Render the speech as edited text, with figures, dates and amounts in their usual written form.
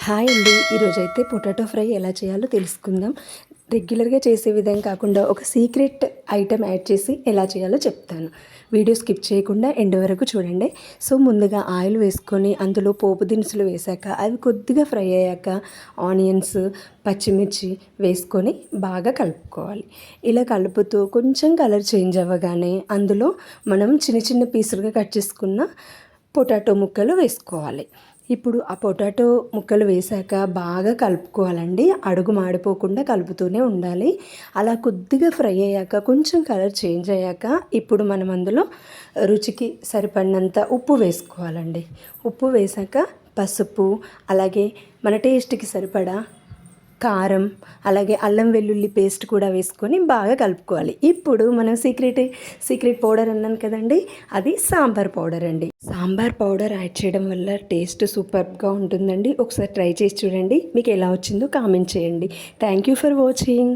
Hi అండి. ఈరోజైతే potato fry ఎలా చేయాలో తెలుసుకుందాం. రెగ్యులర్గా చేసే విధంగా కాకుండా ఒక సీక్రెట్ ఐటెం యాడ్ చేసి ఎలా చేయాలో చెప్తాను. వీడియో స్కిప్ చేయకుండా ఎండ్ వరకు చూడండి. సో ముందుగా ఆయిల్ వేసుకొని అందులో పోపు దినుసులు వేశాక అవి కొద్దిగా ఫ్రై అయ్యాక ఆనియన్స్, పచ్చిమిర్చి వేసుకొని బాగా కలుపుకోవాలి. ఇలా కలుపుతూ కొంచెం కలర్ చేంజ్ అవ్వగానే అందులో మనం చిన్న చిన్న పీసులుగా కట్ చేసుకున్న పొటాటో ముక్కలు వేసుకోవాలి. ఇప్పుడు ఆ పొటాటో ముక్కలు వేశాక బాగా కలుపుకోవాలండి. అడుగు మాడిపోకుండా కలుపుతూనే ఉండాలి. అలా కొద్దిగా ఫ్రై అయ్యాక కొంచెం కలర్ చేంజ్ అయ్యాక ఇప్పుడు మనం అందులో రుచికి సరిపడినంత ఉప్పు వేసుకోవాలండి. ఉప్పు వేశాక పసుపు, అలాగే మన టేస్ట్కి సరిపడా కారం, అలాగే అల్లం వెల్లుల్లి పేస్ట్ కూడా వేసుకొని బాగా కలుపుకోవాలి. ఇప్పుడు మనం సీక్రెట్ పౌడర్ అన్నాను కదండి, అది సాంబార్ పౌడర్ అండి. సాంబార్ పౌడర్ యాడ్ చేయడం వల్ల టేస్ట్ సూపర్గా ఉంటుందండి. ఒకసారి ట్రై చేసి చూడండి. మీకు ఎలా వచ్చిందో కామెంట్ చేయండి. Thank you for watching.